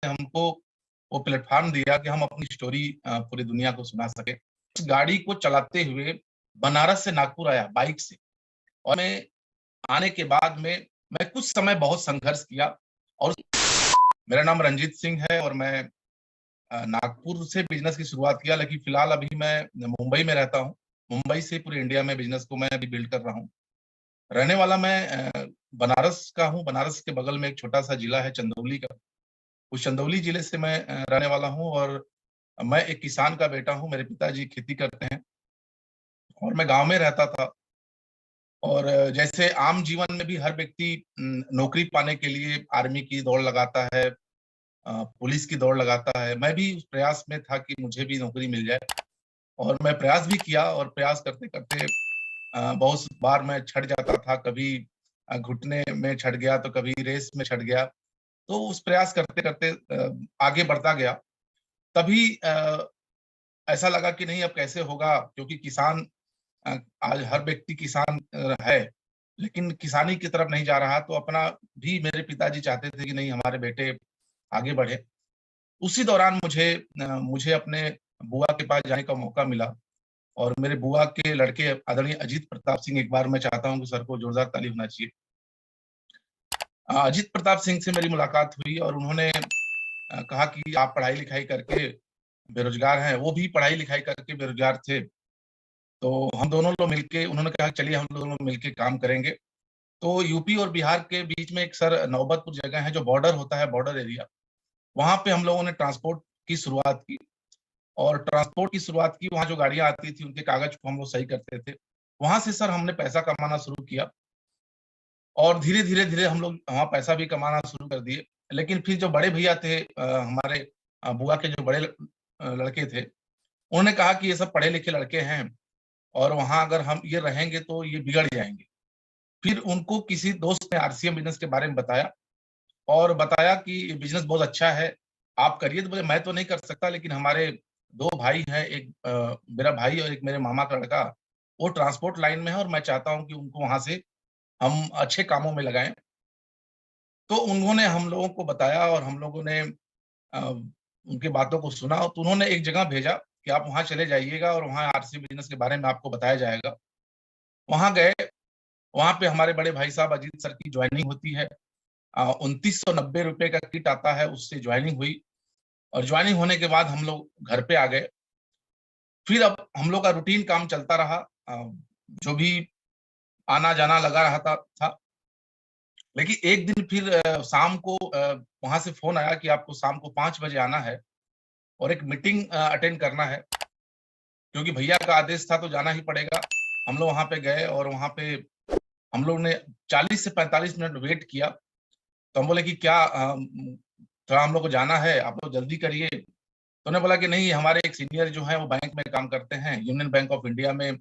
हमको वो प्लेटफॉर्म दिया कि हम अपनी स्टोरी पूरी दुनिया को सुना सके। इस गाड़ी को चलाते हुए बनारस से नागपुर आया बाइक से, और मैं आने के बाद में मैं कुछ समय बहुत संघर्ष किया। और मेरा नाम रंजीत सिंह है और मैं नागपुर से बिजनेस की शुरुआत किया, लेकिन फिलहाल अभी मैं मुंबई में रहता हूँ। मुंबई से पूरे इंडिया में बिजनेस को मैं अभी बिल्ड कर रहा हूँ। रहने वाला मैं बनारस का हूँ। बनारस के बगल में एक छोटा सा जिला है चंदौली का। उस चंदौली जिले से मैं रहने वाला हूँ, और मैं एक किसान का बेटा हूँ। मेरे पिताजी खेती करते हैं और मैं गांव में रहता था। और जैसे आम जीवन में भी हर व्यक्ति नौकरी पाने के लिए आर्मी की दौड़ लगाता है, पुलिस की दौड़ लगाता है। मैं भी उस प्रयास में था कि मुझे भी नौकरी मिल जाए, और मैं प्रयास भी किया, और प्रयास करते करते बहुत बार मैं छट जाता था। कभी घुटने में छट गया तो कभी रेस में छट गया। तो उस प्रयास करते करते आगे बढ़ता गया। तभी ऐसा लगा कि नहीं, अब कैसे होगा, क्योंकि किसान आज हर व्यक्ति किसान है, लेकिन किसानी की तरफ नहीं जा रहा। तो अपना भी मेरे पिताजी चाहते थे कि नहीं, हमारे बेटे आगे बढ़े। उसी दौरान मुझे अपने बुआ के पास जाने का मौका मिला, और मेरे बुआ के लड़के आदरणीय अजीत प्रताप सिंह, एक बार मैं चाहता हूं कि सर को जोरदार ताली होना चाहिए। अजीत प्रताप सिंह से मेरी मुलाकात हुई, और उन्होंने कहा कि आप पढ़ाई लिखाई करके बेरोजगार हैं। वो भी पढ़ाई लिखाई करके बेरोजगार थे। तो हम दोनों लोग मिलके, उन्होंने कहा चलिए हम दोनों मिलके काम करेंगे। तो यूपी और बिहार के बीच में एक सर नौबतपुर जगह है जो बॉर्डर होता है, बॉर्डर एरिया। वहां पे हम लोगों ने ट्रांसपोर्ट की शुरुआत की, और ट्रांसपोर्ट की शुरुआत की। वहां जो गाड़ियां आती थी उनके कागज को हम लोग सही करते थे। वहां से सर हमने पैसा कमाना शुरू किया, और धीरे धीरे धीरे हम लोग वहाँ पैसा भी कमाना शुरू कर दिए। लेकिन फिर जो बड़े भैया थे, हमारे बुआ के जो बड़े लड़के थे, उन्होंने कहा कि ये सब पढ़े लिखे लड़के हैं, और वहां अगर हम ये रहेंगे तो ये बिगड़ जाएंगे। फिर उनको किसी दोस्त ने आरसीएम बिजनेस के बारे में बताया, और बताया कि ये बिजनेस बहुत अच्छा है, आप करिए। तो बोले मैं तो नहीं कर सकता, लेकिन हमारे दो भाई हैं, एक मेरा भाई और एक मेरे मामा का लड़का, वो ट्रांसपोर्ट लाइन में है, और मैं चाहता हूँ कि उनको वहां से हम अच्छे कामों में लगाएं। तो उन्होंने हम लोगों को बताया, और हम लोगों ने उनकी बातों को सुना। तो उन्होंने एक जगह भेजा कि आप वहां चले जाइएगा, और वहां आरसी बिजनेस के बारे में आपको बताया जाएगा। वहां गए। वहां पे हमारे बड़े भाई साहब अजीत सर की ज्वाइनिंग होती है। 2990 रुपए का किट आता है, उससे ज्वाइनिंग हुई। और ज्वाइनिंग होने के बाद हम लोग घर पे आ गए। फिर अब हम लोग का रूटीन काम चलता रहा। जो भी आना जाना लगा रहा था। लेकिन एक दिन फिर शाम को वहां से फोन आया कि आपको शाम को 5 बजे आना है, और एक मीटिंग अटेंड करना है, क्योंकि भैया का आदेश था तो जाना ही पड़ेगा। हम लोग वहां पे गए, और वहां पे हम लोग ने 40 से 45 मिनट वेट किया। तो हम बोले कि क्या थोड़ा हम लोग को जाना है, आप लोग जल्दी करिए। तो उन्होंने बोला कि नहीं, हमारे एक सीनियर जो है वो बैंक में काम करते हैं, यूनियन बैंक ऑफ इंडिया में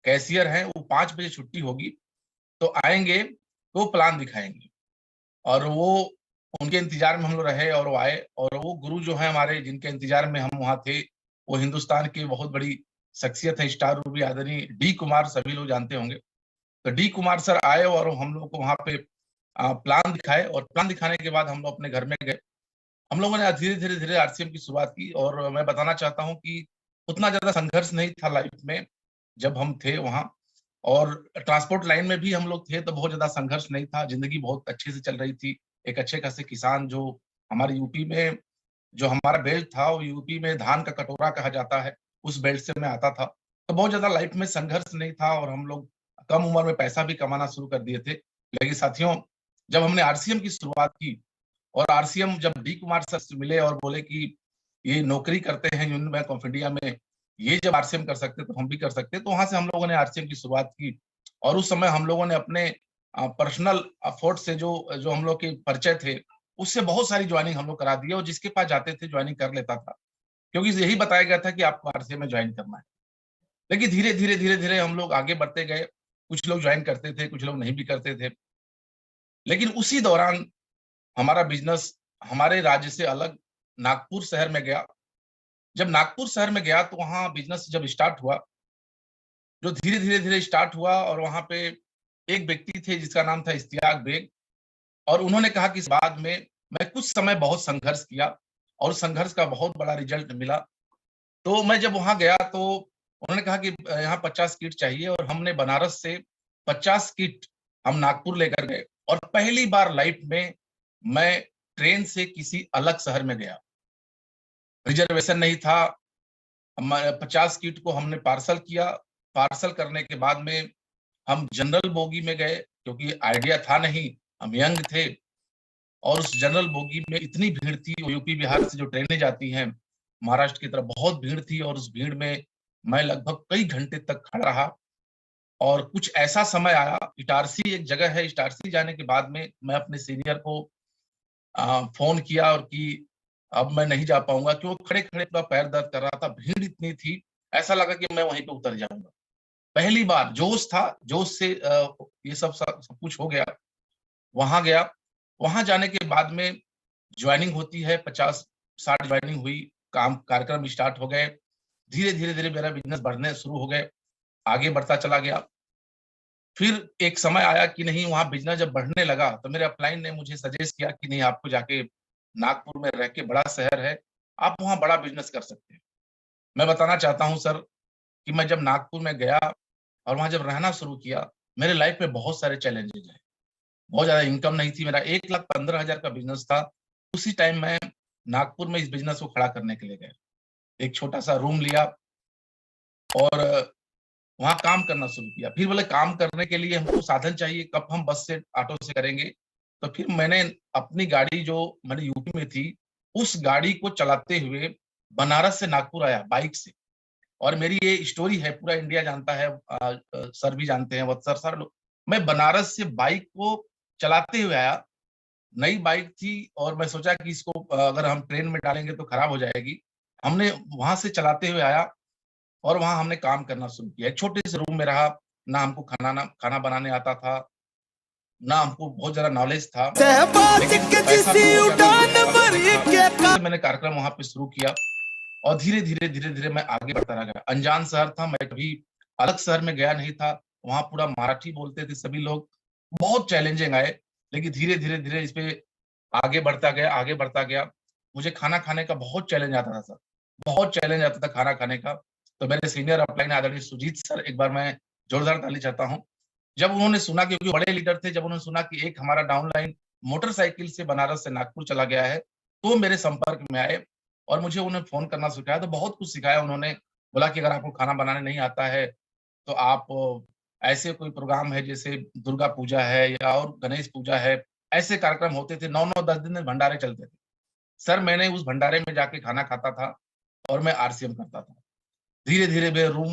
कैशियर हैं, वो 5 बजे छुट्टी होगी, तो आएंगे तो प्लान दिखाएंगे। और वो उनके इंतजार में हम लोग रहे, और वो आए। और वो गुरु जो है हमारे, जिनके इंतजार में हम वहाँ थे, वो हिंदुस्तान की बहुत बड़ी शख्सियत है, स्टार रूबी आदरणीय डी कुमार, सभी लोग जानते होंगे। तो डी कुमार सर आए, और हम लोग को वहाँ पे प्लान दिखाए, और प्लान दिखाने के बाद हम लोग अपने घर में गए। हम लोगों ने धीरे धीरे धीरे आरसीएम की शुरुआत की। और मैं बताना चाहता हूँ कि उतना ज्यादा संघर्ष नहीं था लाइफ में जब हम थे वहाँ। और ट्रांसपोर्ट लाइन में भी हम लोग थे तो बहुत ज्यादा संघर्ष नहीं था, जिंदगी बहुत अच्छे से चल रही थी। एक अच्छे खासे किसान, जो हमारे यूपी में जो हमारा बेल्ट था, वो यूपी में धान का कटोरा कहा जाता है, उस बेल्ट से मैं आता था। तो बहुत ज्यादा लाइफ में संघर्ष नहीं था, और हम लोग कम उम्र में पैसा भी कमाना शुरू कर दिए थे। लेकिन साथियों, जब हमने आरसीएम की शुरुआत की, और आरसीएम जब डी कुमार सर से मिले और बोले कि ये नौकरी करते हैं यूनियन बैंक ऑफ इंडिया में, ये जब आरसीएम कर सकते तो हम भी कर सकते, तो वहां से हम लोगों ने आरसीएम की शुरुआत की। और उस समय हम लोगों ने अपने पर्सनल अफोर्ट से जो जो हम लोग के परिचय थे, उससे बहुत सारी ज्वाइनिंग हम लोग करा दिए, और जिसके पास जाते थे ज्वाइनिंग कर लेता था, क्योंकि यही बताया गया था कि आपको आरसीएम में ज्वाइन करना है। लेकिन धीरे धीरे धीरे धीरे हम लोग आगे बढ़ते गए। कुछ लोग ज्वाइन करते थे, कुछ लोग नहीं भी करते थे। लेकिन उसी दौरान हमारा बिजनेस हमारे राज्य से अलग नागपुर शहर में गया। जब नागपुर शहर में गया तो वहाँ बिजनेस जब स्टार्ट हुआ, जो धीरे धीरे धीरे स्टार्ट हुआ, और वहाँ पे एक व्यक्ति थे जिसका नाम था इश्तियाक बेग। और उन्होंने कहा कि इस बाद में मैं कुछ समय बहुत संघर्ष किया, और संघर्ष का बहुत बड़ा रिजल्ट मिला। तो मैं जब वहाँ गया तो उन्होंने कहा कि यहाँ 50 किट चाहिए, और हमने बनारस से 50 किट हम नागपुर लेकर गए, और पहली बार लाइफ में मैं ट्रेन से किसी अलग शहर में गया। रिजर्वेशन नहीं था। 50 किट को हमने पार्सल किया। पार्सल करने के बाद में हम जनरल बोगी में गए, क्योंकि आइडिया था नहीं, हम यंग थे। और उस जनरल बोगी में इतनी भीड़ थी, यूपी बिहार से जो ट्रेनें जाती हैं महाराष्ट्र की तरफ, बहुत भीड़ थी। और उस भीड़ में मैं लगभग कई घंटे तक खड़ा रहा। और कुछ ऐसा समय आया, इटारसी एक जगह है, इटारसी जाने के बाद में मैं अपने सीनियर को फोन किया और कि अब मैं नहीं जा पाऊंगा, क्योंकि खड़े खड़े पूरा पैर दर्द कर रहा था, भीड़ इतनी थी, ऐसा लगा कि मैं वहीं पे उतर जाऊंगा। पहली बार जोश था, जोश से ये सब कुछ हो गया। वहां गया, वहां जाने के बाद में ज्वाइनिंग होती है, 50-60 ज्वाइनिंग हुई, काम कार्यक्रम स्टार्ट हो गए। धीरे धीरे धीरे मेरा बिजनेस बढ़ने शुरू हो गए, आगे बढ़ता चला गया। फिर एक समय आया कि नहीं, वहां बिजनेस जब बढ़ने लगा तो मेरे अपलाइन ने मुझे सजेस्ट किया कि नहीं, आपको जाके नागपुर में रह के, बड़ा शहर है, आप वहां बड़ा बिजनेस कर सकते हैं। मैं बताना चाहता हूं सर कि मैं जब नागपुर में गया और वहां जब रहना शुरू किया, मेरे लाइफ में बहुत सारे चैलेंजेस हैं। बहुत ज्यादा इनकम नहीं थी, मेरा 1,15,000 का बिजनेस था। उसी टाइम मैं नागपुर में इस बिजनेस को खड़ा करने के लिए गया, एक छोटा सा रूम लिया और वहां काम करना शुरू किया। फिर बोले काम करने के लिए हमको साधन चाहिए, कब हम बस से ऑटो से करेंगे। तो फिर मैंने अपनी गाड़ी जो मैंने यूपी में थी, उस गाड़ी को चलाते हुए बनारस से नागपुर आया बाइक से। और मेरी ये स्टोरी है, पूरा इंडिया जानता है, सर भी जानते हैं, वत्सर सर लोग। मैं बनारस से बाइक को चलाते हुए आया, नई बाइक थी, और मैं सोचा कि इसको अगर हम ट्रेन में डालेंगे तो खराब हो जाएगी। हमने वहां से चलाते हुए आया और वहां हमने काम करना शुरू किया। एक छोटे से रूम में रहा, ना हमको खाना बनाने आता था, ना हमको बहुत ज्यादा नॉलेज था, लेकिन पैसा तो हो गया, तो मैंने कार्यक्रम वहां पे शुरू किया। और धीरे धीरे धीरे धीरे मैं आगे बढ़ता रह गया। अनजान शहर था, मैं कभी अलग शहर में गया नहीं था, वहां पूरा मराठी बोलते थे सभी लोग, बहुत चैलेंजिंग आए। लेकिन धीरे धीरे धीरे इस पे आगे बढ़ता गया, आगे बढ़ता गया। मुझे खाना खाने का बहुत चैलेंज आता था सर, बहुत चैलेंज आता था खाना खाने का। तो मेरे सीनियर अपलाइन आदरणीय सुजीत सर, एक बार मैं जोरदार ताली चाहता हूँ, जब उन्होंने सुना, क्योंकि बड़े लीडर थे, जब उन्होंने सुना कि एक हमारा डाउनलाइन मोटरसाइकिल से बनारस से नागपुर चला गया है, तो मेरे संपर्क में आए और मुझे उन्हें फोन करना सिखाया। तो बहुत कुछ सिखाया उन्होंने। बोला कि अगर आपको खाना बनाने नहीं आता है तो आप ऐसे कोई प्रोग्राम है, जैसे दुर्गा पूजा है या और गणेश पूजा है, ऐसे कार्यक्रम होते थे, 9-9 10 दिन भंडारे चलते थे। सर मैंने उस भंडारे में जाके खाना खाता था और मैं आरसीएम करता था। धीरे धीरे मेरे रूम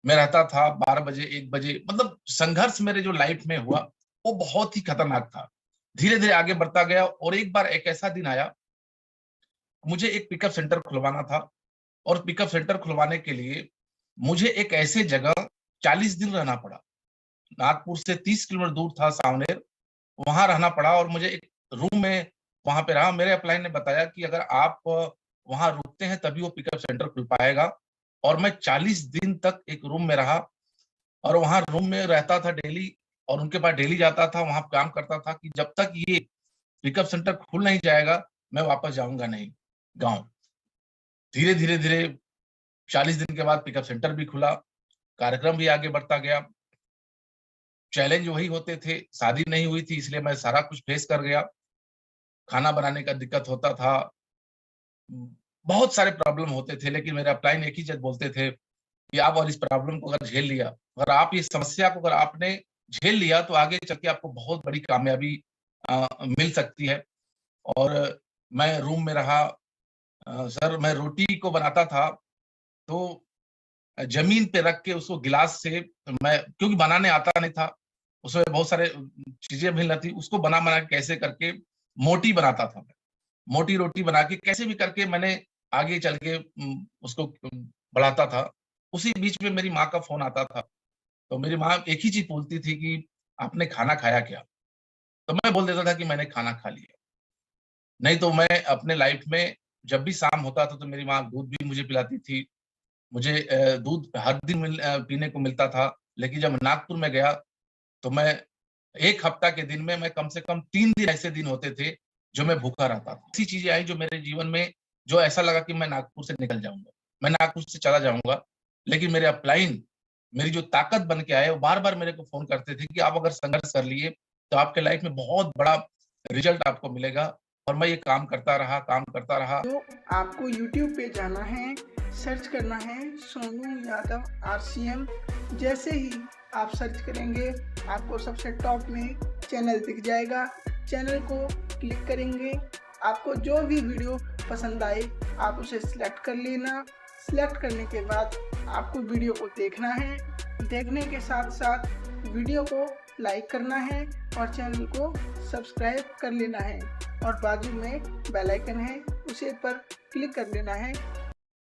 में रहता था, 12 बजे 1 बजे, मतलब संघर्ष मेरे जो लाइफ में हुआ वो बहुत ही खतरनाक था। धीरे धीरे आगे बढ़ता गया और एक बार एक ऐसा दिन आया, मुझे एक पिकअप सेंटर खुलवाना था। और पिकअप सेंटर खुलवाने के लिए मुझे एक ऐसे जगह 40 दिन रहना पड़ा। नागपुर से 30 किलोमीटर दूर था सावनेर, वहां रहना पड़ा और मुझे एक रूम में वहां पे रहा। मेरे अपलाइन ने बताया कि अगर आप वहां रुकते हैं तभी वो पिकअप सेंटर खुल पाएगा। और मैं 40 दिन तक एक रूम में रहा और वहां रूम में रहता था डेली, और उनके पास डेली जाता था, वहां काम करता था कि जब तक ये पिकअप सेंटर खुल नहीं जाएगा मैं वापस जाऊंगा नहीं गाँव। धीरे धीरे धीरे 40 दिन के बाद पिकअप सेंटर भी खुला, कार्यक्रम भी आगे बढ़ता गया। चैलेंज वही होते थे, शादी नहीं हुई थी इसलिए मैं सारा कुछ फेस कर गया। खाना बनाने का दिक्कत होता था, बहुत सारे प्रॉब्लम होते थे, लेकिन मेरे अपलाइन एक ही चीज बोलते थे कि आप और इस प्रॉब्लम को अगर झेल लिया, अगर आप इस समस्या को अगर आपने झेल लिया तो आगे चल के आपको बहुत बड़ी कामयाबी मिल सकती है। और मैं रूम में रहा, सर मैं रोटी को बनाता था तो जमीन पे रख के उसको गिलास से, मैं क्योंकि बनाने आता नहीं था, उसमें बहुत सारे चीजें मिल रही थी, उसको बना बना के कैसे करके मोटी बनाता था मैं। मोटी रोटी बना के कैसे भी करके मैंने आगे चल के उसको बढ़ाता था। उसी बीच में मेरी माँ का फोन आता था, तो मेरी माँ एक ही चीज बोलती थी कि आपने खाना खाया क्या? तो मैं बोल देता था कि मैंने खाना खा लिया। नहीं तो मैं अपने लाइफ में जब भी शाम होता था तो मेरी माँ दूध भी मुझे पिलाती थी। मुझे दूध हर दिन पीने को मिलता था। लेकिन जब नागपुर में गया तो मैं 1 हफ्ता के दिन में मैं कम से कम 3 दिन ऐसे दिन होते थे जो मैं भूखा रहता था। ऐसी चीज़ें आई जो मेरे जीवन में जो ऐसा लगा कि मैं नागपुर से निकल जाऊँगा, मैं नागपुर से चला जाऊँगा। लेकिन मेरे अपलाइन, मेरी जो ताकत बन के आए, वो बार-बार मेरे को फ़ोन करते थे कि आप अगर संघर्ष कर लिए, तो आपके लाइफ़ में बहुत बड़ा रिज़ल्ट आपको मिलेगा। और मैं ये काम करता रहा, काम करता रहा। तो आपको यूट्यूब पे जाना है, सर्च करना है सोनू यादव आरसीएम। जैसे ही आप सर्च करेंगे, आपको सबसे टॉप में चैनल दिख जाएगा। चैनल को क्लिक करेंगे, आपको जो भी वीडियो पसंद आए आप उसे सिलेक्ट कर लेना। सिलेक्ट करने के बाद आपको वीडियो को देखना है। देखने के साथ साथ वीडियो को लाइक करना है और चैनल को सब्सक्राइब कर लेना है। और बाजू में बेल आइकन है, उसे पर क्लिक कर लेना है